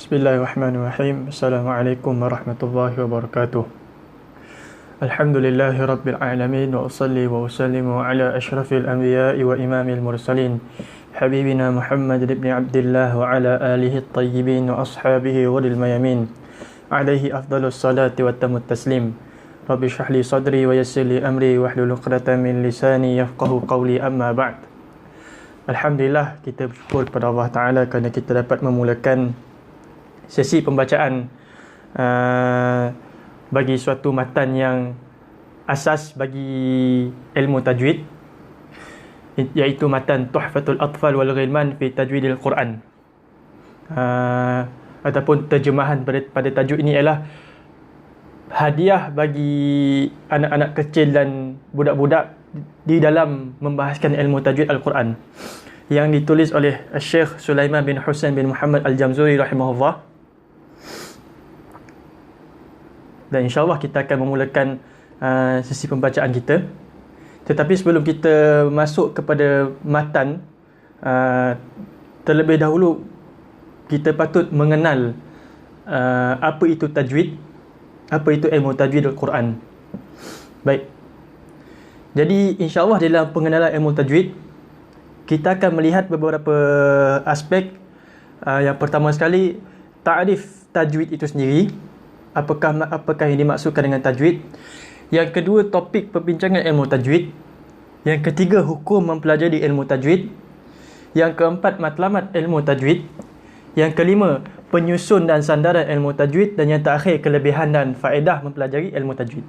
Bismillahirrahmanirrahim. Assalamualaikum warahmatullahi wabarakatuh. Alhamdulillahi rabbil alamin wa usalli wa usallimu ala ashrafil anbiya'i wa imamil mursalin habibina Muhammad ibn Abdullah wa ala alihi at-tayyibin wa ashabihi ghuril mayamin alaihi afdalus salati wa tamut taslim. Rabbi shrah li sadri wa yassir li amri wahlul 'uqdatam min lisani yafqahu qawli, amma ba'd. Alhamdulillah, kita bersyukur kepada Allah Ta'ala kerana kita dapat memulakan sesi pembacaan bagi suatu matan yang asas bagi ilmu tajwid, iaitu matan Tuhfatul Atfal wal Ghilman fi Tajwidil Quran, ataupun terjemahan pada tajuk ini ialah hadiah bagi anak-anak kecil dan budak-budak di dalam membahaskan ilmu tajwid Al-Quran, yang ditulis oleh Syekh Sulaiman bin Husain bin Muhammad Al-Jamzuri rahimahullah. Dan insyaAllah kita akan memulakan sesi pembacaan kita. Tetapi sebelum kita masuk kepada matan, terlebih dahulu kita patut mengenal apa itu tajwid, apa itu ilmu tajwid Al-Quran. Baik. Jadi insyaAllah dalam pengenalan ilmu tajwid, kita akan melihat beberapa aspek. Yang pertama sekali, ta'rif tajwid itu sendiri. Apakah yang dimaksudkan dengan tajwid. Yang kedua, topik perbincangan ilmu tajwid. Yang ketiga, hukum mempelajari ilmu tajwid. Yang keempat, matlamat ilmu tajwid. Yang kelima, penyusun dan sandaran ilmu tajwid. Dan yang terakhir, kelebihan dan faedah mempelajari ilmu tajwid.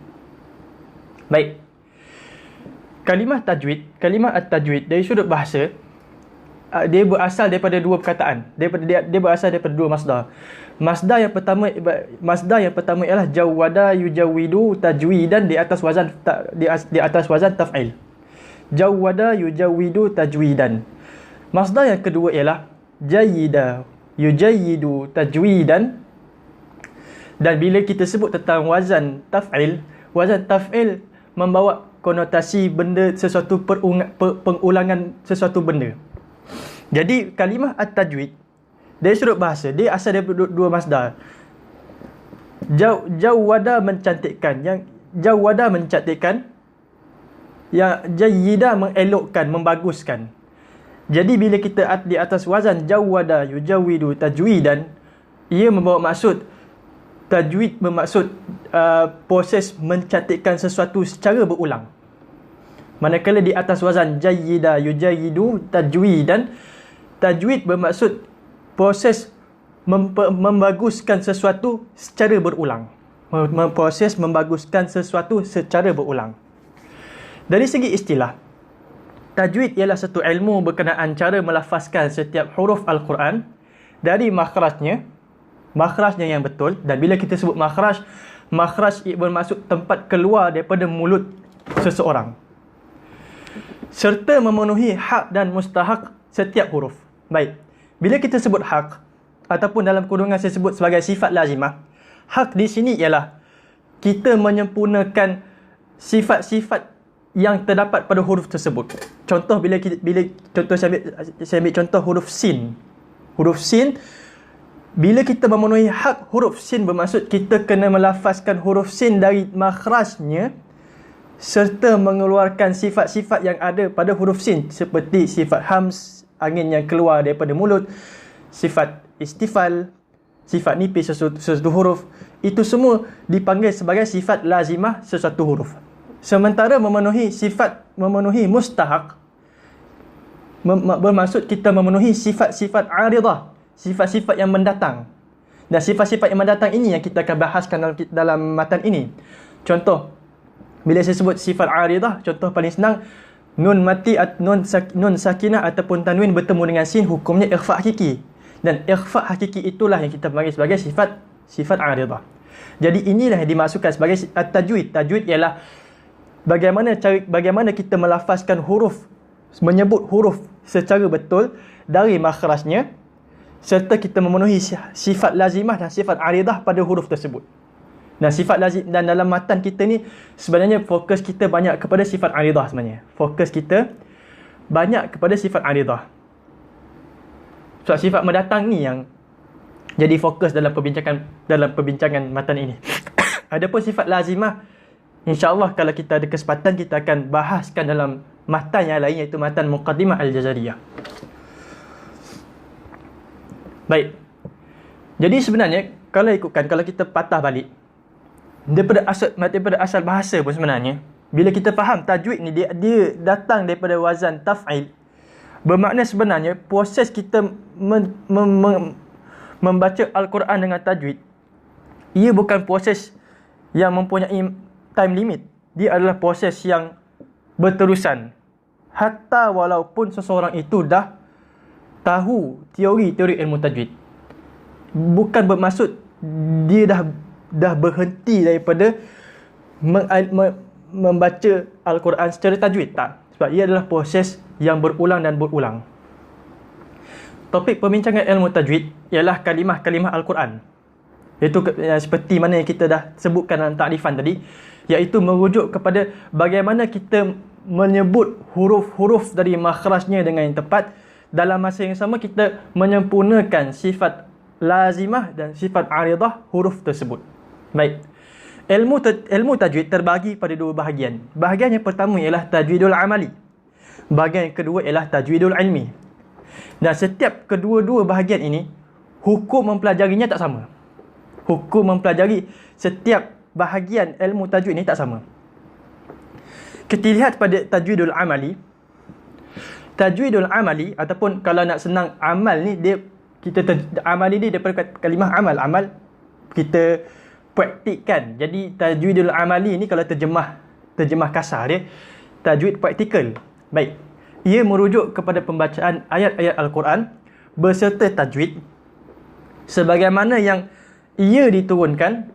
Baik. Kalimah tajwid, kalimah at-tajwid dari sudut bahasa, dia berasal daripada dua perkataan. Dia berasal daripada dua masdar. Masdar yang pertama ialah jawwada yujawwidu tajwidan di atas wazan taf'il. Jawwada yujawwidu tajwidan. Masdar yang kedua ialah jayyida yujayyidu tajwidan. Dan bila kita sebut tentang wazan taf'il membawa konotasi benda, sesuatu pengulangan sesuatu benda. Jadi kalimah at-tajwid dari sudut bahasa, dia asal daripada dua masdar. Jawwada mencantikkan, yang jawwada mencantikkan, yang jayyida mengelokkan, membaguskan. Jadi bila kita di atas wazan jawwada yujawwidu tajwidan, ia membawa maksud tajwid, bermaksud proses mencantikkan sesuatu secara berulang. Manakala di atas wazan jayyida yujayyidu tajwidan, tajwid bermaksud proses membaguskan sesuatu secara berulang. Proses membaguskan sesuatu secara berulang. Dari segi istilah, tajwid ialah satu ilmu berkenaan cara melafazkan setiap huruf Al-Quran dari makhrajnya yang betul. Dan bila kita sebut makhraj bermaksud tempat keluar daripada mulut seseorang, serta memenuhi hak dan mustahak setiap huruf. Baik, bila kita sebut hak, ataupun dalam kurungan saya sebut sebagai sifat lazimah, hak di sini ialah kita menyempurnakan sifat-sifat yang terdapat pada huruf tersebut. Contoh, saya ambil contoh huruf sin. Huruf sin, bila kita memenuhi hak huruf sin, bermaksud kita kena melafazkan huruf sin dari makhrajnya serta mengeluarkan sifat-sifat yang ada pada huruf sin, seperti sifat hams, angin yang keluar daripada mulut, sifat istifal, sifat nipis sesuatu huruf. Itu semua dipanggil sebagai sifat lazimah sesuatu huruf. Sementara memenuhi mustahak bermaksud kita memenuhi sifat-sifat aridah, sifat-sifat yang mendatang. Dan sifat-sifat yang mendatang ini yang kita akan bahaskan dalam matan ini. Contoh, bila saya sebut sifat aridah, contoh paling senang, nun mati, nun sakinah ataupun tanwin bertemu dengan sin, hukumnya ikhfa hakiki. Dan ikhfa hakiki itulah yang kita panggil sebagai sifat aridah. Jadi inilah yang dimaksudkan sebagai at-tajwid. Tajwid ialah bagaimana kita melafazkan huruf, menyebut huruf secara betul dari makhrajnya, serta kita memenuhi sifat lazimah dan sifat aridah pada huruf tersebut. Dan sifat lazim, dan dalam matan kita ni sebenarnya fokus kita banyak kepada sifat aridah sebenarnya. Fokus kita banyak kepada sifat aridah. Sebab sifat mendatang ni yang jadi fokus dalam perbincangan matan ini. Adapun sifat lazimah, insya-Allah kalau kita ada kesempatan kita akan bahaskan dalam matan yang lain, iaitu matan Muqaddimah Al-Jazariyah. Baik. Jadi sebenarnya kalau kita patah balik daripada asal bahasa pun, sebenarnya bila kita faham tajwid ni dia datang daripada wazan taf'il, bermakna sebenarnya proses kita membaca Al-Quran dengan tajwid, ia bukan proses yang mempunyai time limit. Dia adalah proses yang berterusan. Hatta walaupun seseorang itu dah tahu teori ilmu tajwid, bukan bermaksud dia dah berhenti daripada membaca Al-Quran secara tajwid. Tak. Sebab ia adalah proses yang berulang dan berulang. Topik perbincangan ilmu tajwid ialah kalimah-kalimah Al-Quran. Iaitu seperti mana yang kita dah sebutkan dalam takrifan tadi, iaitu merujuk kepada bagaimana kita menyebut huruf-huruf dari makhrajnya dengan yang tepat. Dalam masa yang sama kita menyempurnakan sifat lazimah dan sifat aridah huruf tersebut. Baik. Ilmu tajwid terbagi pada dua bahagian. Bahagian yang pertama ialah tajwidul amali. Bahagian yang kedua ialah tajwidul ilmi. Dan setiap kedua-dua bahagian ini, hukum mempelajarinya tak sama. Hukum mempelajari setiap bahagian ilmu tajwid ini tak sama. Kita lihat pada tajwidul amali. Tajwidul amali, ataupun kalau nak senang amal ni, amal ni daripada kalimah amal kita praktikkan. Jadi tajwidul amali ni kalau terjemah kasar dia, tajwid praktikal. Baik. Ia merujuk kepada pembacaan ayat-ayat Al-Quran berserta tajwid sebagaimana yang ia diturunkan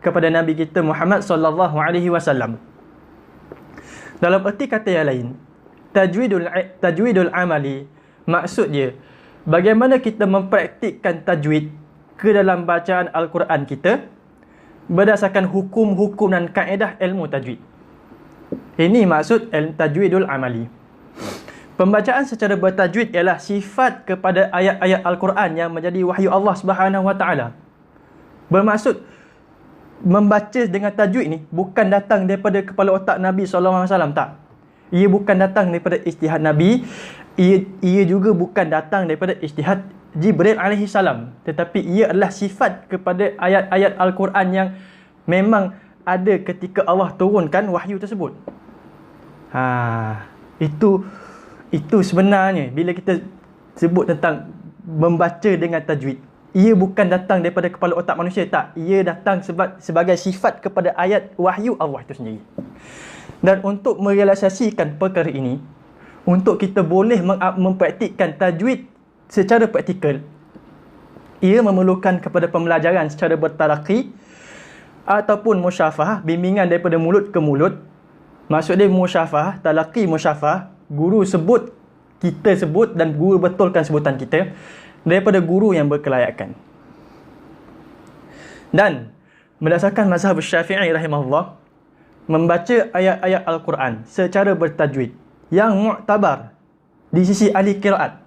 kepada Nabi kita Muhammad sallallahu alaihi wasallam. Dalam erti kata yang lain, tajwidul amali maksud dia bagaimana kita mempraktikkan tajwid ke dalam bacaan Al-Quran kita berdasarkan hukum-hukum dan kaedah ilmu tajwid. Ini maksud tajwidul amali. Pembacaan secara bertajwid ialah sifat kepada ayat-ayat Al-Quran yang menjadi wahyu Allah Subhanahu Wa Taala. Bermaksud membaca dengan tajwid ni bukan datang daripada kepala otak Nabi SAW, tak. Ia bukan datang daripada ijtihad Nabi. Ia juga bukan datang daripada ijtihad Jibril alaihi salam, tetapi ia adalah sifat kepada ayat-ayat Al-Quran yang memang ada ketika Allah turunkan wahyu tersebut. Itu sebenarnya bila kita sebut tentang membaca dengan tajwid, ia bukan datang daripada kepala otak manusia, tak. Ia datang sebagai sifat kepada ayat wahyu Allah itu sendiri. Dan untuk merealisasikan perkara ini, untuk kita boleh mempraktikkan tajwid secara praktikal, ia memerlukan kepada pembelajaran secara bertaraqi ataupun musyafahah, bimbingan daripada mulut ke mulut. Maksud dia musyafahah, talaqi musyafahah, guru sebut, kita sebut dan guru betulkan sebutan kita daripada guru yang berkelayakan. Dan berdasarkan mazhab Syafi'i rahimahullah, membaca ayat-ayat Al-Quran secara bertajwid yang mu'tabar di sisi ahli qiraat.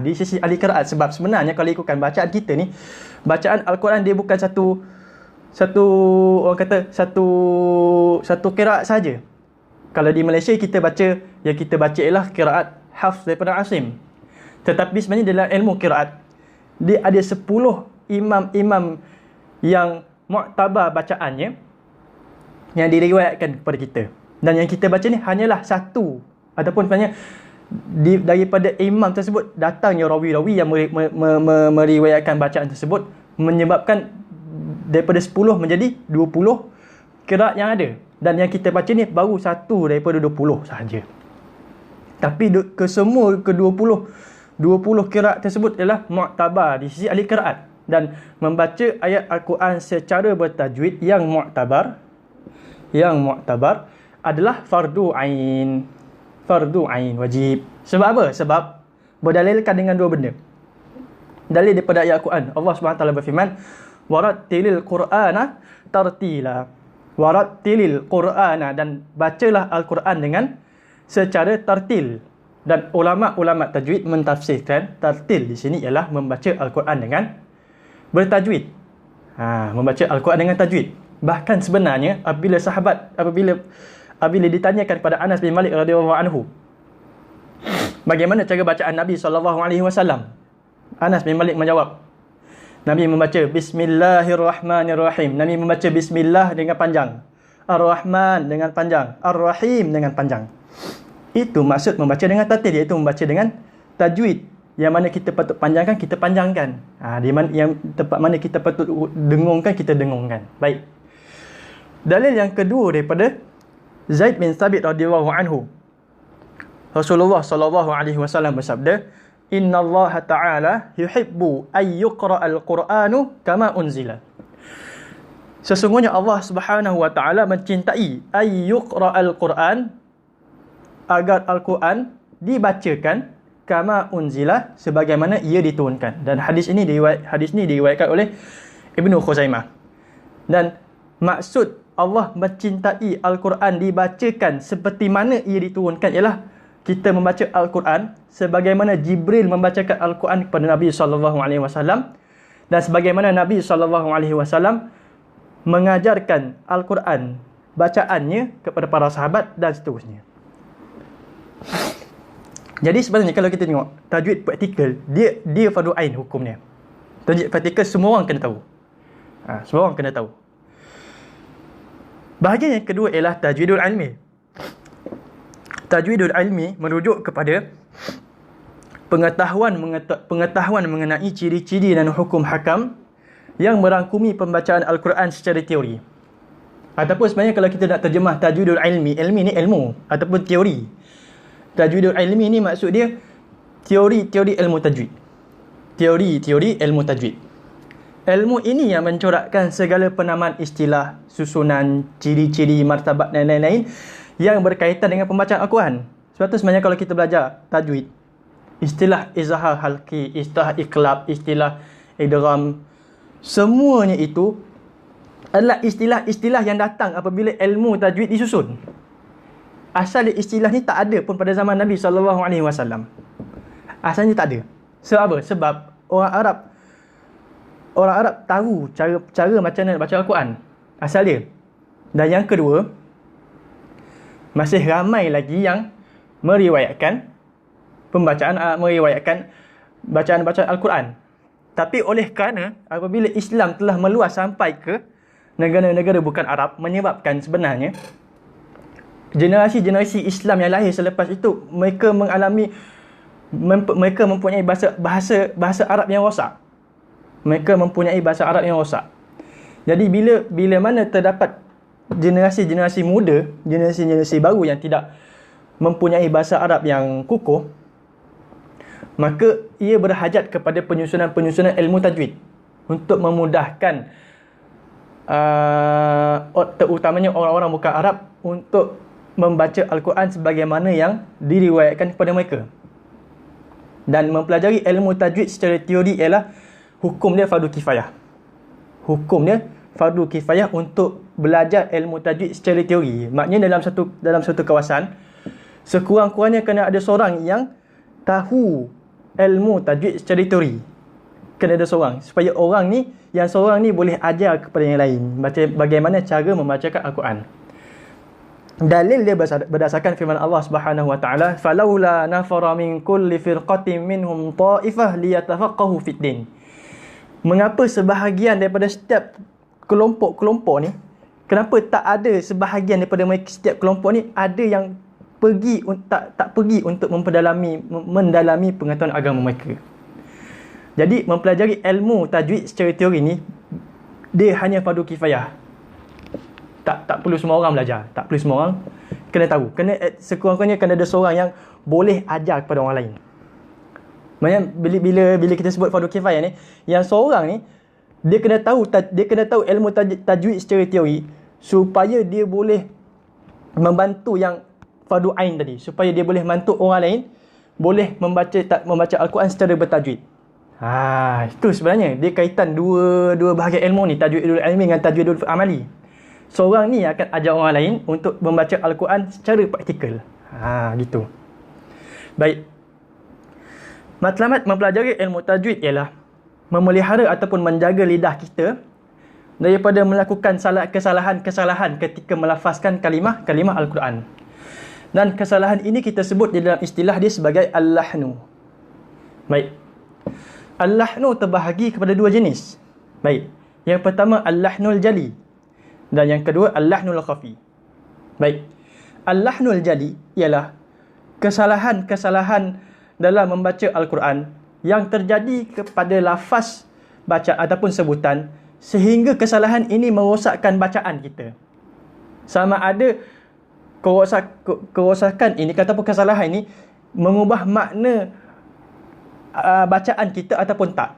Di sisi ahli qiraat, sebab sebenarnya kalau ikutkan bacaan kita ni, bacaan Al-Quran dia bukan satu qiraat saja. Kalau di Malaysia kita baca, yang kita baca ialah qiraat Hafs daripada Asim. Tetapi sebenarnya dalam ilmu qiraat, dia ada 10 imam-imam yang mu'tabar bacaannya yang diriwayatkan kepada kita. Dan yang kita baca ni hanyalah satu, ataupun sebenarnya daripada imam tersebut datangnya rawi-rawi yang meriwayatkan bacaan tersebut, menyebabkan daripada 10 menjadi 20 qiraat yang ada. Dan yang kita baca ni baru satu daripada 20 sahaja. Tapi kesemua ke-20 qiraat tersebut adalah mu'tabar di sisi ahli qiraat. Dan membaca ayat Al-Quran secara bertajwid yang mu'tabar adalah fardu ain. Fardu ain, wajib. Sebab apa? Sebab berdalilkan dengan dua benda. Dalil daripada ayat Al-Quran, Allah SWT berfirman, warattilil Qur'ana tartila. Warattilil Qur'ana, dan bacalah Al-Quran dengan secara tartil. Dan ulama-ulama tajwid mentafsirkan tartil di sini ialah membaca Al-Quran bertajwid. Membaca Al-Quran dengan tajwid. Bahkan sebenarnya apabila ditanyakan kepada Anas bin Malik radhiyallahu anhu, bagaimana cara bacaan Nabi SAW? Anas bin Malik menjawab, Nabi membaca Bismillahirrahmanirrahim. Nabi membaca Bismillah dengan panjang, Ar-Rahman dengan panjang, Ar-Rahim dengan panjang. Itu maksud membaca dengan tartil, iaitu membaca dengan tajwid. Yang mana kita patut panjangkan, kita panjangkan. Yang tempat mana kita patut dengungkan, kita dengungkan. Baik. Dalil yang kedua daripada Zaid bin Thabit radhiyallahu anhu. Rasulullah sallallahu alaihi wasallam bersabda, "Inna Allah Ta'ala yuhibbu ay yuqra'al Qur'anu kama unzila." Sesungguhnya Allah Subhanahu wa taala mencintai ay yuqra'al Qur'an, agar Al-Quran dibacakan kama unzila, sebagaimana ia diturunkan. Dan hadis ini diriwayatkan oleh Ibnu Khuzaimah. Dan maksud Allah mencintai Al-Quran dibacakan seperti mana ia diturunkan ialah kita membaca Al-Quran sebagaimana Jibril membacakan Al-Quran kepada Nabi SAW, dan sebagaimana Nabi SAW mengajarkan Al-Quran bacaannya kepada para sahabat dan seterusnya. Jadi sebenarnya kalau kita tengok tajwid praktikal, dia fardu ain hukumnya. Tajwid praktikal semua orang kena tahu. Semua orang kena tahu. Bahagian yang kedua ialah tajwidul ilmi. Tajwidul ilmi merujuk kepada pengetahuan mengenai ciri-ciri dan hukum hakam yang merangkumi pembacaan Al-Quran secara teori. Ataupun sebenarnya kalau kita nak terjemah tajwidul ilmi, ilmi ni ilmu ataupun teori. Tajwidul ilmi ni maksud dia teori ilmu tajwid. Teori ilmu tajwid. Ilmu ini yang mencorakkan segala penamaan istilah, susunan, ciri-ciri, martabat dan lain-lain yang berkaitan dengan pembacaan Al-Quran. Sebab tu sebenarnya kalau kita belajar tajwid, istilah izhar halqi, istilah iqlab, istilah idgham, semuanya itu adalah istilah-istilah yang datang apabila ilmu tajwid disusun. Asal istilah ni tak ada pun pada zaman Nabi SAW. Asalnya tak ada. Sebab apa? Sebab orang Arab tahu cara macam mana baca Al-Quran. Asal dia. Dan yang kedua, masih ramai lagi yang meriwayatkan bacaan-bacaan Al-Quran. Tapi oleh kerana apabila Islam telah meluas sampai ke negara-negara bukan Arab, menyebabkan sebenarnya generasi-generasi Islam yang lahir selepas itu mereka mempunyai bahasa Arab yang rosak. Mereka mempunyai bahasa Arab yang rosak. Jadi bila mana terdapat generasi-generasi muda, generasi-generasi baru yang tidak mempunyai bahasa Arab yang kukuh, maka ia berhajat kepada penyusunan ilmu tajwid untuk memudahkan terutamanya orang-orang bukan Arab untuk membaca Al-Quran sebagaimana yang diriwayatkan kepada mereka. Dan mempelajari ilmu tajwid secara teori ialah hukum dia fardu kifayah. Hukum dia fardu kifayah untuk belajar ilmu tajwid secara teori. Maknanya dalam satu kawasan, sekurang-kurangnya kena ada seorang yang tahu ilmu tajwid secara teori. Kena ada seorang, supaya yang seorang ni boleh ajar kepada yang lain bagaimana cara membacakan Al-Quran. Dalil dia berdasarkan firman Allah Subhanahu wa taala, "Falaula nafara min kulli firqatin minhum ta'ifah liyatafaqahu fid din." Mengapa sebahagian daripada setiap kelompok-kelompok ni, kenapa tak ada sebahagian daripada mereka setiap kelompok ni ada yang tak pergi untuk mendalami pengetahuan agama mereka. Jadi mempelajari ilmu tajwid secara teori ni dia hanya fardu kifayah. Tak perlu semua orang belajar. Tak perlu semua orang kena tahu. Sekurang-kurangnya kena ada seorang yang boleh ajar kepada orang lain. Maksudnya bila kita sebut fardu kifayah ni, yang seorang ni dia kena tahu ilmu tajwid secara teori supaya dia boleh membantu yang fardu ain tadi, supaya dia boleh bantu orang lain boleh membaca Al-Quran secara bertajwid. Itu sebenarnya dia kaitan dua bahagian ilmu ni, tajwidul ilmi dengan tajwidul amali. Seorang ni akan ajar orang lain untuk membaca Al-Quran secara praktikal. Gitu. Baik. Matlamat mempelajari ilmu tajwid ialah memelihara ataupun menjaga lidah kita daripada melakukan kesalahan-kesalahan ketika melafazkan kalimah Al-Quran. Dan kesalahan ini kita sebut di dalam istilah dia sebagai al-lahnu. Baik. Al-lahnu terbahagi kepada dua jenis. Baik. Yang pertama al-lahnul jali dan yang kedua al-lahnul khafi. Baik. Al-lahnul jali ialah kesalahan-kesalahan dalam membaca Al-Quran yang terjadi kepada lafaz baca ataupun sebutan sehingga kesalahan ini merosakkan bacaan kita. Sama ada kerosakan ini ataupun kesalahan ini mengubah makna bacaan kita ataupun tak.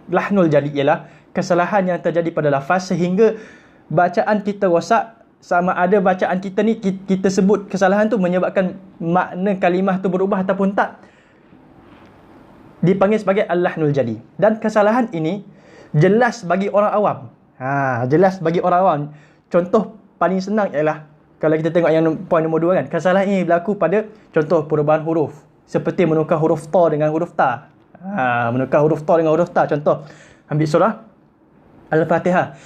Lahnul jali ialah kesalahan yang terjadi pada lafaz sehingga bacaan kita rosak. Sama ada bacaan kita ni kita sebut kesalahan tu menyebabkan makna kalimah tu berubah ataupun tak, dipanggil sebagai al-lahnul jali. Dan kesalahan ini jelas bagi orang awam. Jelas bagi orang awam. Contoh paling senang ialah kalau kita tengok yang poin nombor 2 kan, kesalahan ini berlaku pada contoh perubahan huruf, seperti menukar huruf ta dengan huruf ta. Menukar huruf ta dengan huruf ta. Contoh, ambil surah Al-Fatihah.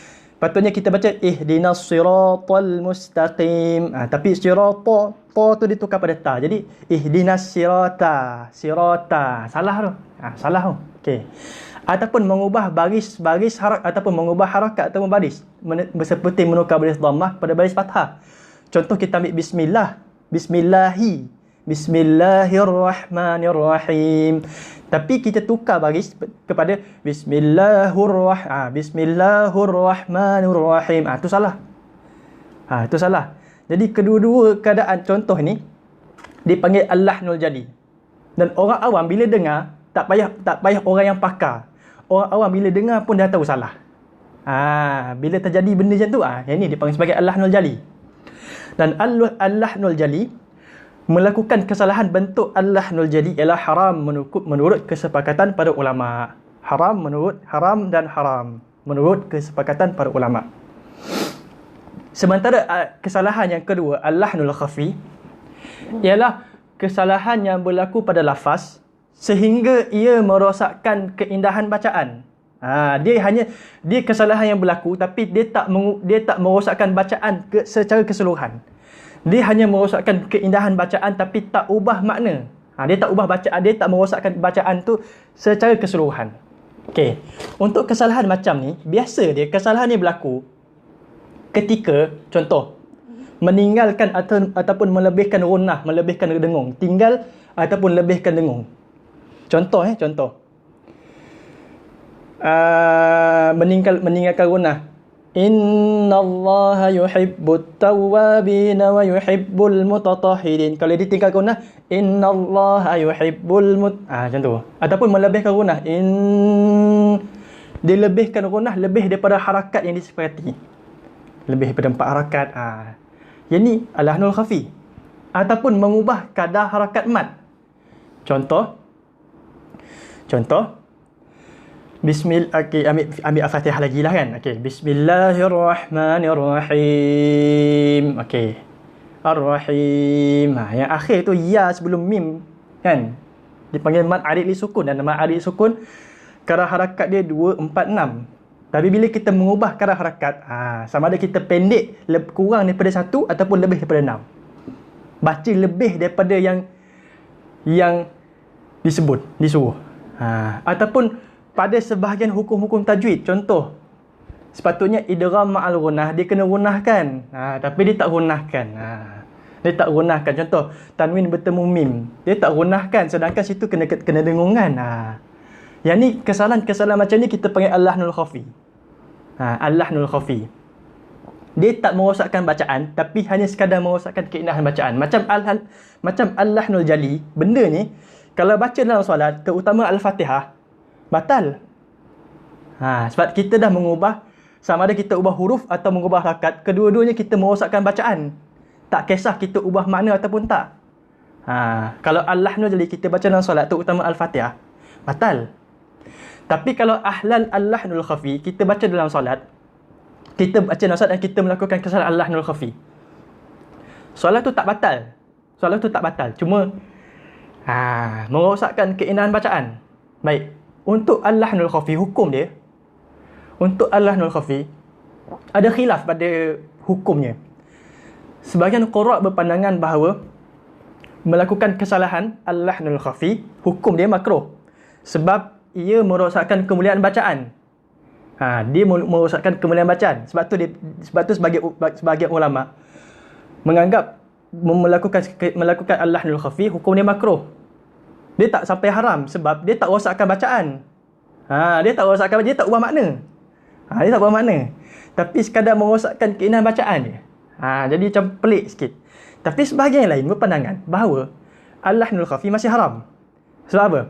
Patutnya kita baca ihdinas siratal mustaqim. Tapi sirata, ta tu ditukar pada ta. Jadi ihdinas sirata. Salah tu. Salah tu. Okey. Ataupun mengubah baris harakat ataupun mengubah harakat ataupun baris seperti menukar baris dhammah pada baris fathah. Contoh kita ambil Bismillahirrahmanirrahim. Tapi kita tukar baris kepada Bismillahirrahmanirrahim. Itu salah. Itu salah. Jadi kedua-dua keadaan contoh ni dipanggil al-lahnul jali. Dan orang awam bila dengar tak payah orang yang pakar. Orang awam bila dengar pun dah tahu salah. Bila terjadi benda macam tu, yang ni dipanggil sebagai al-lahnul jali. Dan al-lahnul jali melakukan kesalahan bentuk al-lahnul jali ialah haram menurut kesepakatan para ulama. Haram menurut kesepakatan para ulama. Sementara kesalahan yang kedua al-lahnul khafi ialah kesalahan yang berlaku pada lafaz sehingga ia merosakkan keindahan bacaan. Dia kesalahan yang berlaku tapi dia tak merosakkan bacaan secara keseluruhan. Dia hanya merosakkan keindahan bacaan tapi tak ubah makna. Dia tak ubah bacaan, dia tak merosakkan bacaan tu secara keseluruhan. Okey. Untuk kesalahan macam ni, biasa dia kesalahan ni berlaku ketika contoh meninggalkan ataupun melebihkan gunnah, melebihkan dengung, tinggal ataupun lebihkan dengung. Contoh. Meninggalkan gunnah. Innallaha yuhibbut tawwabin wa yuhibbul mutatahhirin. Kalau ditinggalkan gunnah, innallaha yuhibbul macam tu. Ataupun melebihkan gunnah, dilebihkan gunnah lebih daripada harakat yang disepakati. Lebih daripada 4 harakat. Yang ni al-lahnul khafi. Ataupun mengubah kadar harakat mad. Contoh ambil Al-Fatihah lagi lah kan. Bismillahirrahmanirrahim. Ar-Rahim. Yang akhir tu ya sebelum mim kan, dipanggil mad arid li sukun. Dan mad arid sukun kadar harakat dia 2, 4, 6. Tapi bila kita mengubah kadar harakat, sama ada kita pendek kurang daripada 1 ataupun lebih daripada 6. Baca lebih daripada yang disuruh. Ataupun pada sebahagian hukum-hukum tajwid, contoh sepatutnya idgham ma'al gunnah, dia kena gunnahkan, tapi dia tak gunnahkan. Contoh tanwin bertemu mim, dia tak gunnahkan, sedangkan situ kena dengungan. Yang ni kesalahan macam ni kita panggil al-lahnul khafi. Al-lahnul khafi, dia tak merosakkan bacaan tapi hanya sekadar merosakkan keindahan bacaan. Macam al-lahnul jali, benda ni kalau baca dalam solat, terutama Al-Fatihah, batal. Sebab kita dah mengubah, sama ada kita ubah huruf atau mengubah harakat, kedua-duanya kita merosakkan bacaan. Tak kisah kita ubah makna ataupun tak. Kalau al-lahnul jali kita baca dalam solat, terutama Al-Fatihah, batal. Tapi kalau al-lahnul khafi kita baca dalam solat, dan kita melakukan kesalahan al-lahnul khafi, solat tu tak batal. Cuma merosakkan keindahan bacaan. Baik. untuk al-lahnul khafi, hukum dia, untuk al-lahnul khafi, ada khilaf pada hukumnya. Sebahagian qurra' berpandangan bahawa melakukan kesalahan al-lahnul khafi, hukum dia makruh. Sebab ia merosakkan kemuliaan bacaan. Dia merosakkan kemuliaan bacaan. Sebab tu sebagai ulama menganggap melakukan al-lahnul khafi, hukum dia makruh. Dia tak sampai haram sebab dia tak rosakkan bacaan. Dia tak rosakkan, dia tak ubah makna. Dia tak ubah makna. Tapi sekadar merosakkan keindahan bacaan je. Jadi macam pelik sikit. Tapi sebahagian lain berpandangan bahawa al-lahnul khafi masih haram. Sebab apa?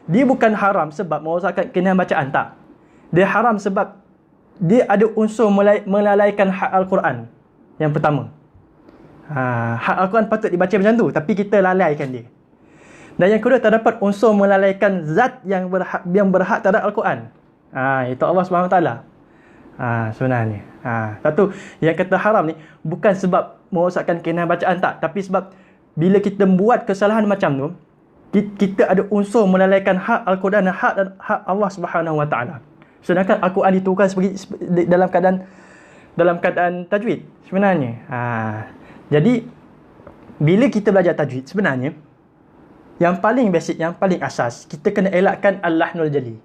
Dia bukan haram sebab merosakkan keindahan bacaan, tak. Dia haram sebab dia ada unsur melalaikan hak Al-Quran. Yang pertama, hak Al-Quran patut dibaca macam tu, tapi kita lalaikan dia. Dan yang kedua, terdapat unsur melalaikan zat yang berhak terhadap Al-Quran. Itu Allah SWT. Sebenarnya. Satu, yang kata haram ni bukan sebab merosakkan keindahan bacaan, tak. Tapi sebab bila kita buat kesalahan macam tu, kita ada unsur melalaikan hak Al-Quran dan hak Allah SWT. Sedangkan Al-Quran diturunkan dalam keadaan tajwid sebenarnya. Jadi bila kita belajar tajwid, sebenarnya yang paling basic, yang paling asas, kita kena elakkan al-lahnul jali.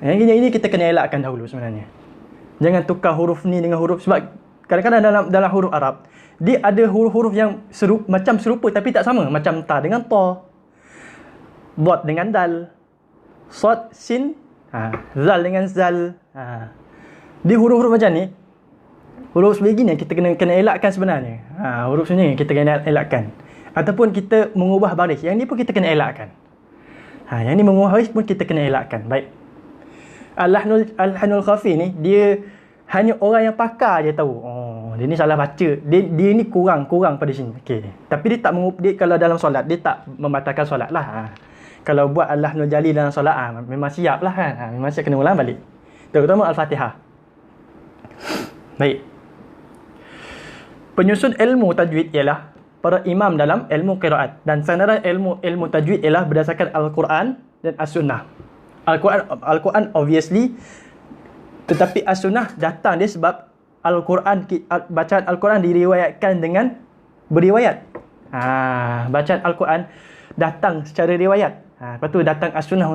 Yang ini kita kena elakkan dahulu sebenarnya. Jangan tukar huruf ni dengan huruf, sebab kadang-kadang dalam huruf Arab dia ada huruf-huruf yang serupa tapi tak sama. Macam ta dengan ta, dot dengan dal, sad, sin, zal dengan zal. Dia huruf-huruf macam ni, huruf sebegini kita kena elakkan sebenarnya. Huruf sini kita kena elakkan. Ataupun kita mengubah baris, yang ni pun kita kena elakkan. Yang ni mengubah baris pun kita kena elakkan. Baik. Al-lahnul khafi ni, dia hanya orang yang pakar je tahu. Dia ni salah baca. Dia ni kurang pada sini. Okey. Tapi dia kalau dalam solat, dia tak membatalkan solat lah. Kalau buat al-lahnul jali dalam solat, memang siap lah kan. Memang siap kena ulang balik. Terutama Al-Fatihah. Baik. Penyusun ilmu tajwid ialah para imam dalam ilmu qiraat, dan sandaran ilmu tajwid ialah berdasarkan Al-Quran dan As-Sunnah. Al-Quran obviously, tetapi As-Sunnah datang dia sebab Al-Quran, bacaan Al-Quran diriwayatkan dengan beriwayat. Bacaan Al-Quran datang secara riwayat. Lepas tu datang As-Sunnah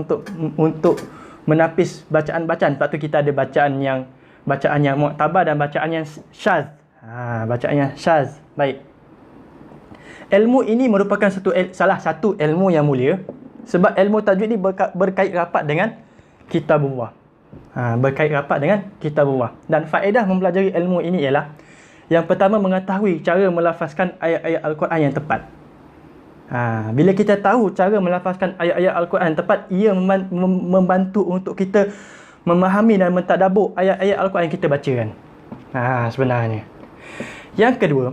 untuk menapis bacaan-bacaan. Lepas tu kita ada bacaan yang mu'tabar dan bacaan yang syaz. Bacaan yang syaz. Baik. Ilmu ini merupakan salah satu ilmu yang mulia, sebab ilmu tajwid ni berkait rapat dengan kitabullah. Berkait rapat dengan kitabullah. Dan faedah mempelajari ilmu ini ialah, yang pertama, mengetahui cara melafazkan ayat-ayat Al-Quran yang tepat. Bila kita tahu cara melafazkan ayat-ayat Al-Quran yang tepat, ia membantu untuk kita memahami dan mentadabbur ayat-ayat Al-Quran yang kita bacakan. Sebenarnya. Yang kedua,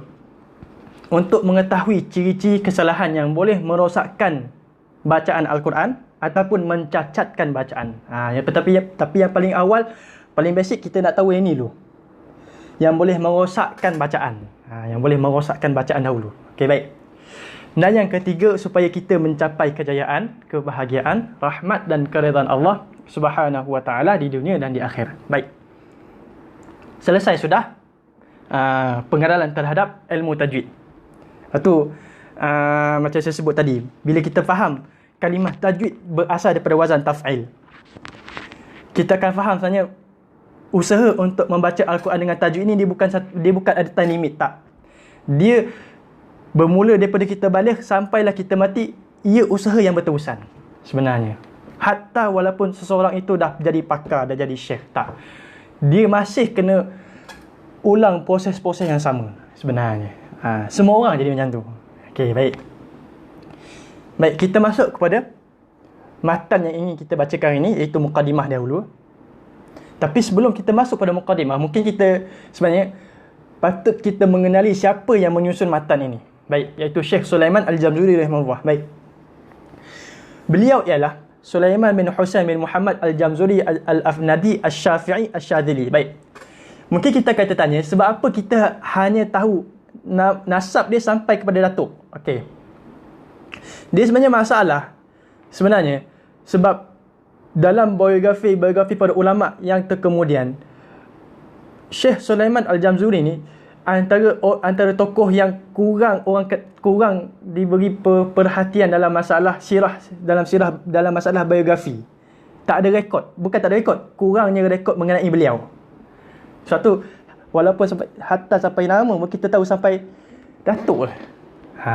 untuk mengetahui ciri-ciri kesalahan yang boleh merosakkan bacaan Al-Quran ataupun mencacatkan bacaan. Tapi yang paling awal, paling basic, kita nak tahu yang ni dulu. Yang boleh merosakkan bacaan. Yang boleh merosakkan bacaan dahulu. Okey, baik. Dan yang ketiga, supaya kita mencapai kejayaan, kebahagiaan, rahmat dan keridhaan Allah Subhanahu wa taala di dunia dan di akhirat. Baik. Selesai sudah pengenalan terhadap ilmu tajwid. Itu macam saya sebut tadi, bila kita faham kalimah tajwid berasal daripada wazan taf'il, kita akan faham sebenarnya usaha untuk membaca Al-Quran dengan tajwid ini, dia bukan ada time limit, tak. Dia bermula daripada kita balik sampailah kita mati, ia usaha yang berterusan sebenarnya. Hatta walaupun seseorang itu dah jadi pakar, dah jadi syekh, tak, dia masih kena ulang proses-proses yang sama sebenarnya. Semua orang jadi macam tu. Okey, baik. Baik, kita masuk kepada matan yang ingin kita bacakan ini, iaitu muqaddimah dahulu. Tapi sebelum kita masuk pada muqaddimah, mungkin kita sebenarnya patut kita mengenali siapa yang menyusun matan ini. Baik, iaitu Syekh Sulaiman Al-Jamzuri rahimahullah. Baik. Beliau ialah Sulaiman bin Husain bin Muhammad Al-Jamzuri Al-Afnadi Al-Syafi'i Al-Syadili. Baik. Mungkin kita akan tertanya, sebab apa kita hanya tahu nasab dia sampai kepada datuk? Okey. Dia sebenarnya masalah sebenarnya sebab dalam biografi para ulama yang terkemudian, Syekh Sulaiman Al-Jamzuri ni antara tokoh yang kurang diberi perhatian dalam masalah sirah, dalam masalah biografi. Tak ada rekod, bukan tak ada rekod, kurangnya rekod mengenai beliau. Sebab tu walaupun sampai nama kita tahu sampai datuk lah.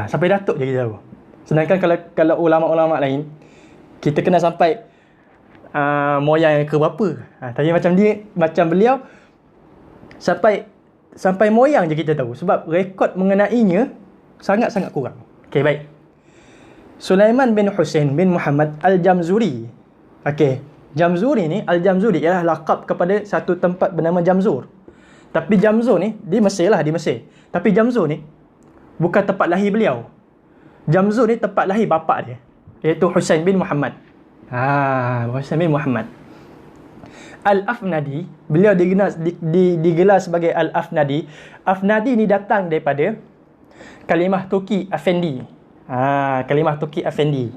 Sampai datuk je kita tahu. Sedangkan kalau ulama-ulama lain kita kena sampai moyang yang ke berapa. Tapi macam beliau sampai moyang je kita tahu, sebab rekod mengenainya sangat-sangat kurang. Okey, baik. Sulaiman bin Husain bin Muhammad Al-Jamzuri. Okey, Jamzuri ni, Al-Jamzuri ialah laqab kepada satu tempat bernama Jamzur. Tapi Jamzur ni di Mesir. Tapi Jamzur ni bukan tempat lahir beliau. Jamzur ni tempat lahir bapa dia, iaitu Husain bin Muhammad. Husain bin Muhammad Al-Afnadi. Beliau digelar sebagai Al-Afnadi. Afnadi ni datang daripada kalimah Turki Afendi. Kalimah Turki Afendi.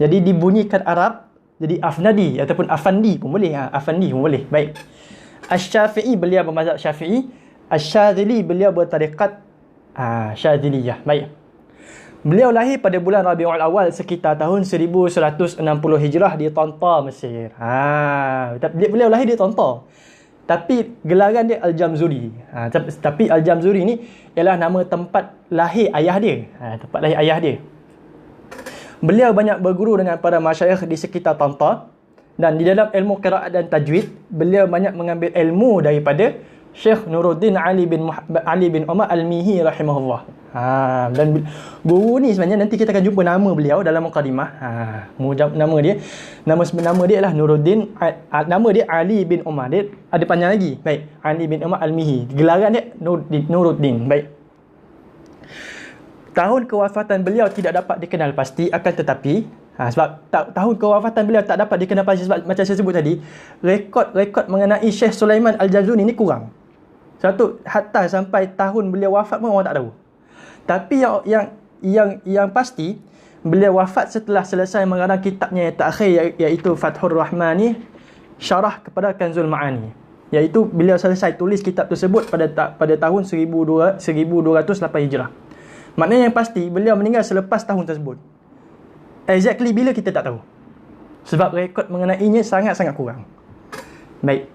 Jadi dibunyikan Arab jadi Afnadi ataupun Afandi pun boleh. Afandi pun boleh. Baik. Asy-Syafi'i, beliau bermazhab Syafi'i. Asy-Syadzili, beliau bertariqat Syadziliyah. Baik. Beliau lahir pada bulan Rabiul Awal sekitar tahun 1160 Hijrah di Tanta, Mesir. Beliau lahir di Tanta. Tapi gelaran dia Al-Jamzuri. Tapi Al-Jamzuri ni ialah nama tempat lahir ayah dia. Tempat lahir ayah dia. Beliau banyak berguru dengan para masyayikh di sekitar Tanta, dan di dalam ilmu qiraat dan tajwid beliau banyak mengambil ilmu daripada Syekh Nuruddin Ali bin Umar Al-Mihi rahimahullah. Dan guru ni sebenarnya nanti kita akan jumpa nama beliau dalam mukadimah. Nama dia ialah Nuruddin, nama dia Ali bin Umar. Dia ada panjang lagi. Baik, Ali bin Umar Al-Mihi. Gelaran dia Nuruddin. Baik. Tahun kewafatan beliau tidak dapat dikenal pasti, akan tetapi sebab tahun kewafatan beliau tak dapat dikenal pasti sebab macam saya sebut tadi, rekod mengenai Syekh Sulaiman Al-Jamzuri ni kurang. Satu, hatta sampai tahun beliau wafat pun orang tak tahu. Tapi yang pasti, beliau wafat setelah selesai mengarang kitabnya yang terakhir, iaitu Fathur Rahmani, syarah kepada Kanzul Ma'ani. Iaitu beliau selesai tulis kitab tersebut pada tahun 1208 Hijrah. Maknanya yang pasti beliau meninggal selepas tahun tersebut. Exactly bila kita tak tahu, sebab rekod mengenainya sangat-sangat kurang. Baik,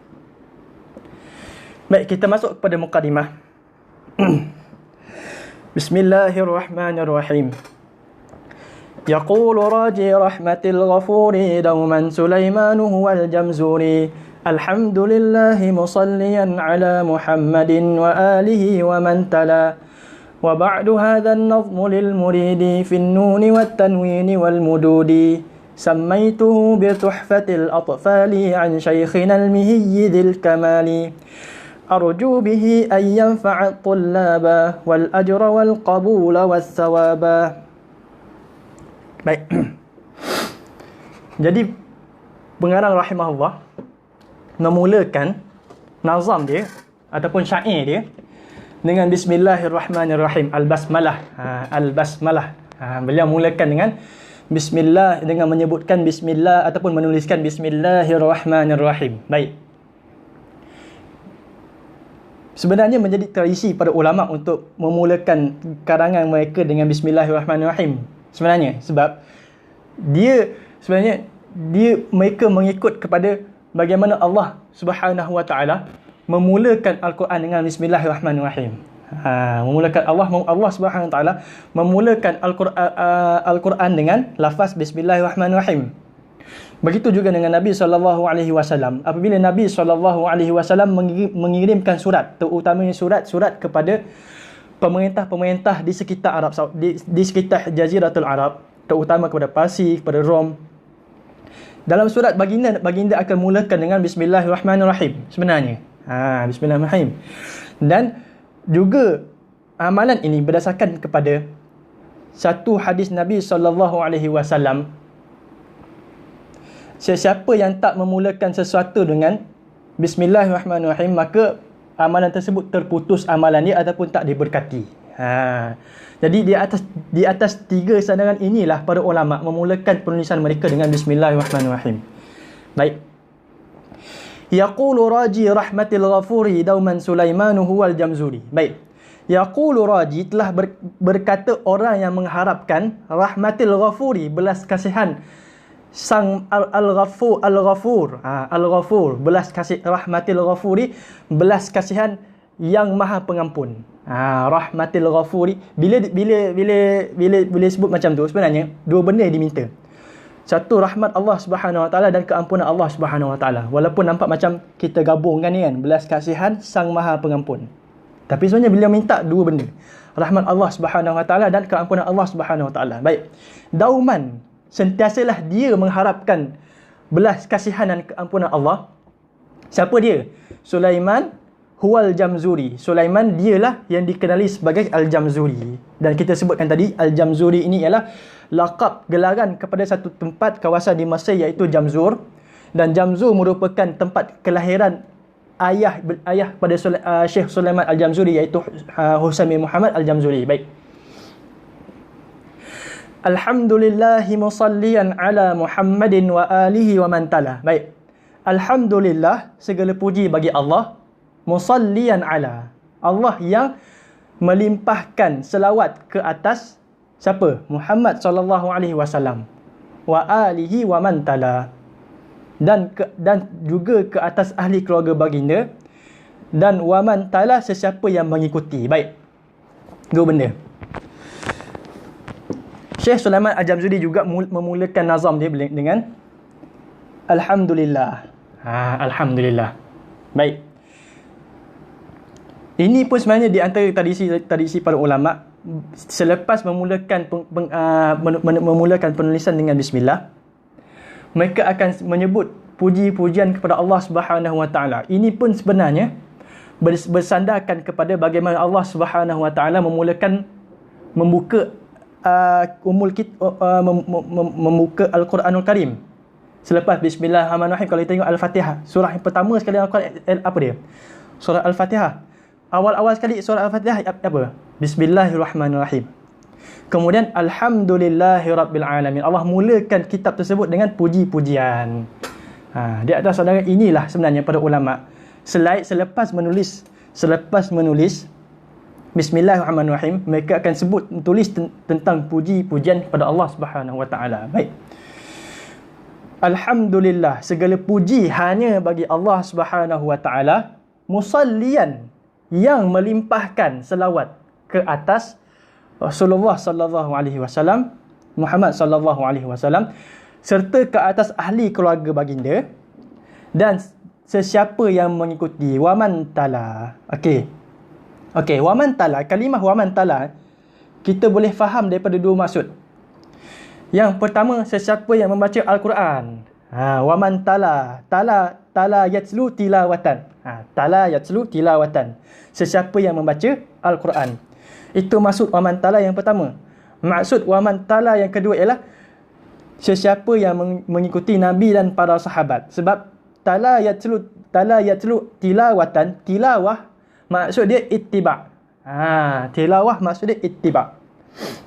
kita masuk kepada mukadimah. Bismillahirrahmanirrahim. Yaqulu raji rahmatil ghafuri dauman Sulaiman huwal Jamzuri. Alhamdulillahi musalliyan ala Muhammadin wa alihi wa man tala. وبعد هذا النظم للمريد في النون والتنوين والمدود سميته بتحفة الأطفال عن شيخنا المهي ذي الكمال أرجو به أن ينفع الطلاب والأجر والقبول والثواب. Baik. Jadi pengarang rahimahullah memulakan nazam dia ataupun syair dia dengan Bismillahirrahmanirrahim, Al-Basmalah. Al-Basmalah. Beliau mulakan dengan Bismillah, dengan menyebutkan Bismillah ataupun menuliskan Bismillahirrahmanirrahim. Baik. Sebenarnya menjadi tradisi pada ulama untuk memulakan karangan mereka dengan Bismillahirrahmanirrahim. Sebenarnya sebab mereka mengikut kepada bagaimana Allah Subhanahu wa taala memulakan Al-Quran dengan Bismillahirrahmanirrahim. Allah Subhanahu wa taala memulakan Al-Quran dengan lafaz Bismillahirrahmanirrahim. Begitu juga dengan Nabi SAW. Apabila Nabi SAW mengirimkan surat, terutamanya surat kepada pemerintah-pemerintah di sekitar Arab Saudi, di sekitar Jaziratul Arab, terutama kepada Parsi, kepada Rom. Dalam surat baginda akan mulakan dengan Bismillahirrahmanirrahim sebenarnya. Bismillahirrahmanirrahim. Dan juga amalan ini berdasarkan kepada satu hadis Nabi SAW. Sesiapa yang tak memulakan sesuatu dengan Bismillahirrahmanirrahim, maka amalan tersebut terputus amalan dia ataupun tak diberkati. Jadi di atas tiga sandaran inilah para ulama memulakan penulisan mereka dengan Bismillahirrahmanirrahim. Baik. Yaqulu raji rahmatil ghafuri dauman Sulaimanu huwal jamzuri. Baik. Yaqulu raji telah berkata orang yang mengharapkan rahmatil ghafuri, belas kasihan sang al-ghafur, al-ghafur, belas kasih, rahmatil ghafuri, belas kasihan yang maha pengampun. Rahmatil ghafuri, bila sebut macam tu, sebenarnya dua benda yang diminta. Satu, rahmat Allah Subhanahu Wa Taala dan keampunan Allah Subhanahu Wa Taala. Walaupun nampak macam kita gabungkan ni kan, belas kasihan sang maha pengampun, tapi sebenarnya beliau minta dua benda, rahmat Allah Subhanahu Wa Taala dan keampunan Allah Subhanahu Wa Taala. Baik. Dauman, sentiasalah dia mengharapkan belas kasihan dan keampunan Allah. Siapa dia? Sulaiman huwal jamzuri. Sulaiman dialah yang dikenali sebagai Al-Jamzuri. Dan kita sebutkan tadi, Al-Jamzuri ini ialah laqab, gelaran kepada satu tempat kawasan di Mesir, iaitu Jamzur. Dan Jamzur merupakan tempat kelahiran ayah pada Syekh Sulaiman Al-Jamzuri, iaitu Husain bin Muhammad Al-Jamzuri. Baik. Alhamdulillahi musalliyan ala Muhammadin wa alihi wa man tala. Baik. Alhamdulillah, segala puji bagi Allah. Musalliyan ala, Allah yang melimpahkan selawat ke atas siapa? Muhammad sallallahu alaihi wasallam. Wa alihi wa man tala. Dan juga ke atas ahli keluarga baginda, dan wa man tala, sesiapa yang mengikuti. Baik. Dua benda. Syekh Sulaiman Al-Jamzuri juga memulakan nazam dia dengan Alhamdulillah. Alhamdulillah. Baik. Ini pun sebenarnya di antara tradisi para ulama, selepas memulakan penulisan dengan bismillah, mereka akan menyebut puji-pujian kepada Allah Subhanahu Wa Taala. Ini pun sebenarnya bersandarkan kepada bagaimana Allah Subhanahu Wa Taala membuka Al-Quranul Karim. Selepas Bismillahirrahmanirrahim, kalau kita tengok Al-Fatihah, surah yang pertama sekali Al-Quran, apa dia? Surah Al-Fatihah. Awal-awal sekali surah Al-Fatihah apa? Bismillahirrahmanirrahim. Kemudian Alhamdulillahirabbil alamin. Allah mulakan kitab tersebut dengan puji-pujian. Di atas saudara, inilah sebenarnya para ulama selepas menulis Bismillahirrahmanirrahim, mereka akan tulis tentang puji-pujian kepada Allah Subhanahu Wa Taala. Baik. Alhamdulillah, segala puji hanya bagi Allah Subhanahu Wa Taala, musalliyan, yang melimpahkan selawat ke atas Rasulullah sallallahu alaihi wasallam, Muhammad sallallahu alaihi wasallam, serta ke atas ahli keluarga baginda dan sesiapa yang mengikuti. Waman tala. Okey, waman tala, kalimah waman tala kita boleh faham daripada dua maksud. Yang pertama, sesiapa yang membaca Al-Quran. Waman tala yatslu tilawatan. Tala yatslu tilawatan. Sesiapa yang membaca Al-Quran. Itu maksud waman tala yang pertama. Maksud waman tala yang kedua ialah sesiapa yang mengikuti Nabi dan para sahabat. Sebab tala yatslu tilawatan, tilawah maksud dia ittiba'. Tilawah maksud dia ittiba'.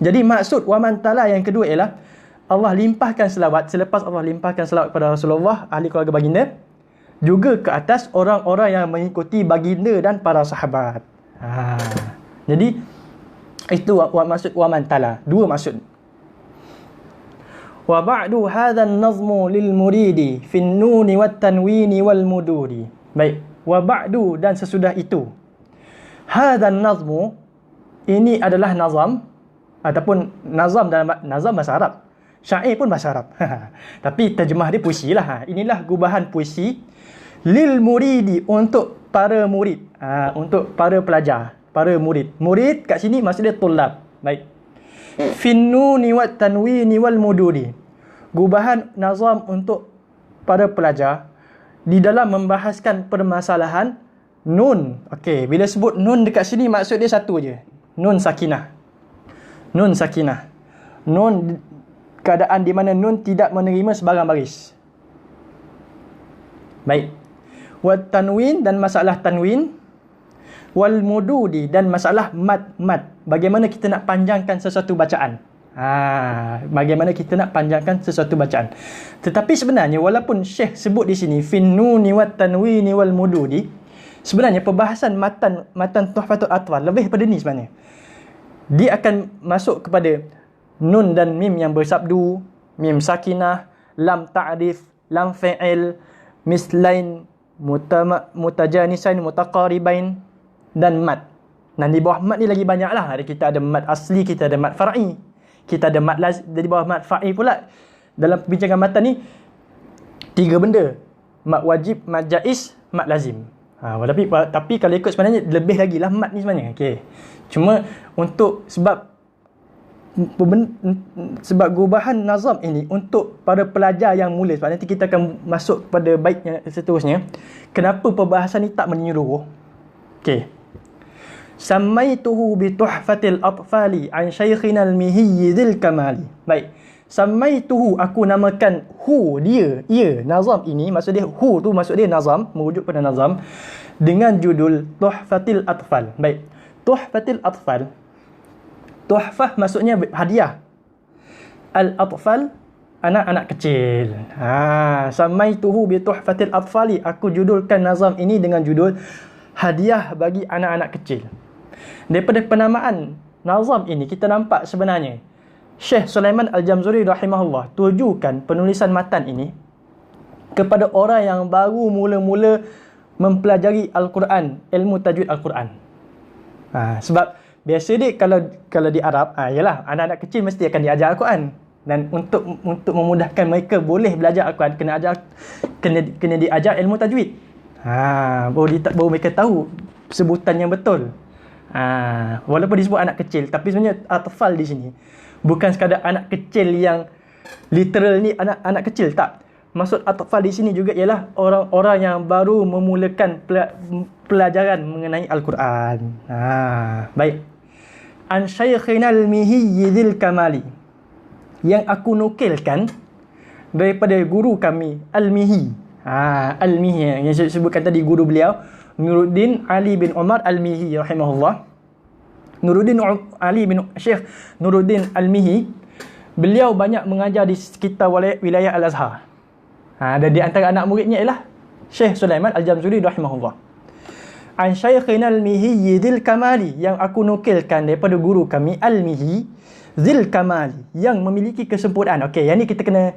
Jadi maksud waman tala yang kedua ialah Allah limpahkan selawat, selepas Allah limpahkan selawat kepada Rasulullah, ahli keluarga baginda, juga ke atas orang-orang yang mengikuti baginda dan para sahabat. Jadi itu maksud waman tala. Dua maksud. Wa ba'du hadha an-nazmu lil muridi fi an-nuni wat tanwini wal mududi. Baik, wa ba'du, dan sesudah itu, hadha an-nazmu, ini adalah nazam ataupun nazam dalam nazam bahasa Arab. Syair pun bahasa Arab. Tapi terjemah dia puisi lah. Inilah gubahan puisi lil muridi, untuk para murid, untuk para pelajar, para murid. Murid kat sini maksud dia tulab. Baik. Finnuni wat tanwini wal mududi. Gubahan nazam untuk para pelajar di dalam membahaskan permasalahan nun. Okey, bila sebut nun dekat sini maksud dia satu je. Nun sakinah. Nun sakinah. Nun, keadaan di mana nun tidak menerima sebarang baris. Baik. Wat tanwin, dan masalah tanwin. Wal mududi, dan masalah mad. Bagaimana kita nak panjangkan sesuatu bacaan. Bagaimana kita nak panjangkan sesuatu bacaan. Tetapi sebenarnya walaupun Syekh sebut di sini fin nuni wat tanwini wal mududi, sebenarnya perbahasan matan Tuhfatul Atfal lebih pada ni sebenarnya. Dia akan masuk kepada nun dan mim yang bersabdu, mim sakinah, lam ta'rif, lam fi'il, mislain, mutajanisain, mutaqaribain dan mad. Dan di bawah mad ni lagi banyak lah. Kita ada mad asli, kita ada mad far'i, kita ada mad lazim. Di bawah mad far'i pula, dalam perbincangan matan ni 3 benda: mad wajib, mad jaiz, mad lazim. Tapi kalau ikut sebenarnya lebih lagi lah mad ni sebenarnya. Okay. Cuma untuk sebab gubahan nazam ini untuk para pelajar yang mula, sebab nanti kita akan masuk pada bait yang seterusnya, kenapa perbahasan ni tak menyeluruh. Okay. Samaituhu bi Tuhfatil Atfali an Syaikhina al-Mihiyyi dzil Kamali. Baik. Samaituhu, aku namakan dia, nazam ini, maksud dia tu maksud dia nazam, merujuk pada nazam, dengan judul Tuhfatil Atfal. Baik. Tuhfatil Atfal. Tuhfah maksudnya hadiah. Al-Atfal, anak-anak kecil. Samaituhu bi Tuhfatil Atfali, aku judulkan nazam ini dengan judul hadiah bagi anak-anak kecil. Daripada penamaan nazam ini kita nampak sebenarnya Syekh Sulaiman Al-Jamzuri rahimahullah tujukan penulisan matan ini kepada orang yang baru mula-mula mempelajari Al-Quran, ilmu tajwid Al-Quran. Sebab biasa dia kalau di Arab, yalah, anak-anak kecil mesti akan diajar Al-Quran. Dan untuk memudahkan mereka boleh belajar Al-Quran, kena diajar ilmu tajwid. Baru mereka tahu sebutan yang betul. Walaupun disebut anak kecil, tapi sebenarnya atfal di sini bukan sekadar anak kecil yang literal ni anak kecil, tak. Maksud atfal di sini juga ialah orang-orang yang baru memulakan pelajaran mengenai Al-Quran. Baik. An Syaikhina al-Mihiyyi dzil Kamali, yang aku nukilkan daripada guru kami Al-Mihi. Al-Mihi yang saya sebutkan tadi, guru beliau Nuruddin Ali bin Umar Al-Mihi rahimahullah. Syekh Nuruddin Al-Mihi, beliau banyak mengajar di sekitar wilayah Al-Azhar. Dan di antara anak muridnya ialah Syekh Sulaiman Al-Jamzuri rahimahullah. An Syaikhina al-Mihiyyi dzil Kamali, yang aku nukilkan daripada guru kami Al-Mihi dzil Kamali, yang memiliki kesempurnaan. Okey, yang ni kita kena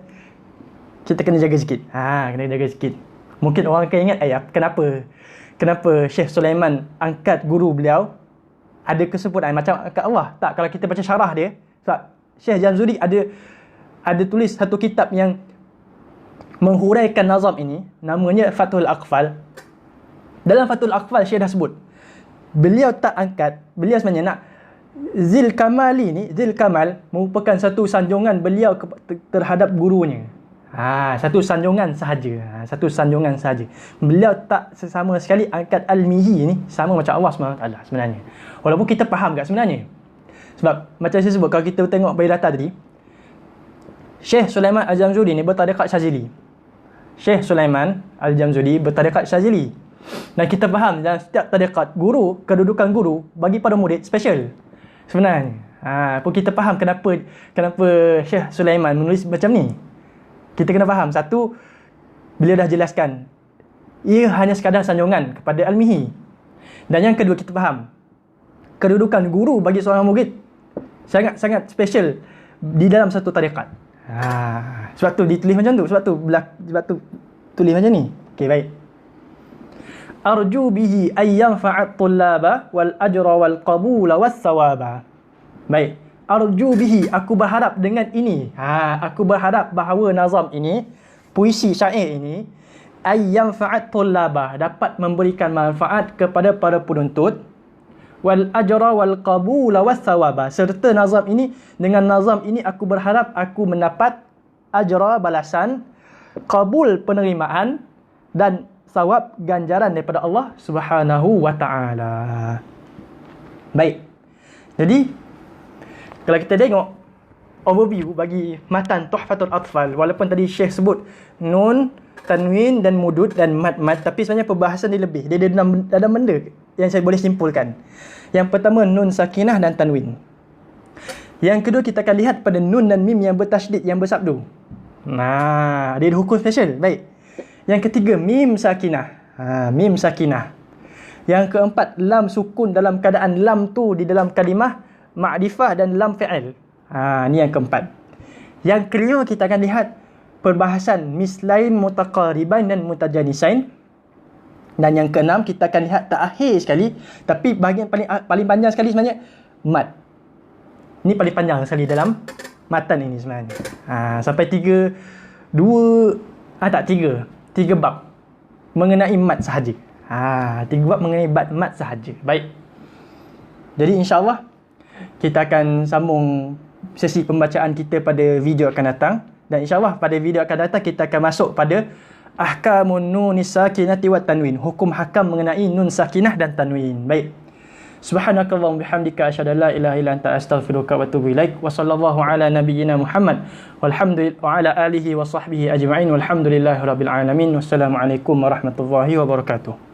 jaga sikit. Kena jaga sikit. Mungkin orang akan ingat, kenapa Syekh Sulaiman angkat guru beliau ada kesempurnaan macam angkat Allah? Tak, kalau kita baca syarah dia, sebab Syekh Jamzuri ada tulis satu kitab yang menghuraikan nazam ini, namanya Fathul Aqfal. Dalam Fathul Aqfal Syekh dah sebut, beliau tak angkat, beliau sebenarnya nak Zil Kamali ni, Zil Kamal merupakan satu sanjungan beliau terhadap gurunya. Satu sanjungan sahaja. Beliau tak sama sekali angkat Al-Mihi ni sama macam Allah SWT sebenarnya. Walaupun kita faham tak sebenarnya. Sebab macam saya sebut, kalau kita tengok biodata tadi, Syekh Sulaiman Al-Jamzuri ni bertarikat Syazili. Syekh Sulaiman Al-Jamzuri bertarikat Syazili. Dan kita faham dalam setiap tarikat, kedudukan guru bagi para murid special sebenarnya. Pun kita faham kenapa Syekh Sulaiman menulis macam ni. Kita kena faham, satu, beliau dah jelaskan ia hanya sekadar sanjungan kepada Al-Mihi. Dan yang kedua, kita faham kedudukan guru bagi seorang murid sangat-sangat special di dalam satu tarikat. Sebab tu ditulis macam tu, sebab tu tulis macam ni. Okey, baik. Arju bihi ay yanfa'at tullaba wal ajra wal qabula was thawaba. Baik. Arju bihi, aku berharap dengan ini. Aku berharap bahawa nazam ini, puisi syair ini, ay yanfa'at tullaba, dapat memberikan manfaat kepada para penuntut, wal ajra wal qabula was thawaba, serta nazam ini, dengan nazam ini aku berharap aku mendapat ajra, balasan, qabul, penerimaan, dan sawab, ganjaran daripada Allah Subhanahu wa taala. Baik. Jadi kalau kita tengok overview bagi matan Tuhfatul Atfal, walaupun tadi Syekh sebut nun, tanwin dan mudud dan mad, tapi sebenarnya perbahasan dia lebih. Dia ada benda yang saya boleh simpulkan. Yang pertama, nun sakinah dan tanwin. Yang kedua, kita akan lihat pada nun dan mim yang bertasydid, yang bersabdu. Nah, dia ada hukum special. Baik. Yang ketiga, mim sakinah. Mim sakinah. Yang keempat, lam sukun dalam keadaan lam tu di dalam kalimah ma'rifah dan lam fi'il. Ni yang keempat. Yang kelima, kita akan lihat perbahasan mislain, mutaqariban dan mutajanisain. Dan yang keenam, kita akan lihat terakhir sekali, tapi bahagian paling panjang sekali sebenarnya, mat. Ni paling panjang sekali dalam matan ini sebenarnya. Sampai tiga bab mengenai mat sahaja. 3 bab mengenai mat sahaja. Baik. Jadi insya-Allah kita akan sambung sesi pembacaan kita pada video akan datang, dan insya-Allah pada video akan datang kita akan masuk pada ahkamun nunis sakinati wat tanwin, hukum hakam mengenai nun sakinah dan tanwin. Baik. Subhanakallahumma bihamdika asyhadu an la ilaha illa anta astaghfiruka wa atubu ilaik. Wa sallallahu ala nabiyyina Muhammad walhamdulillahi wa ala alihi wa sahbihi ajma'in walhamdulillahi rabbil alamin. Wassalamu alaikum warahmatullahi wabarakatuh.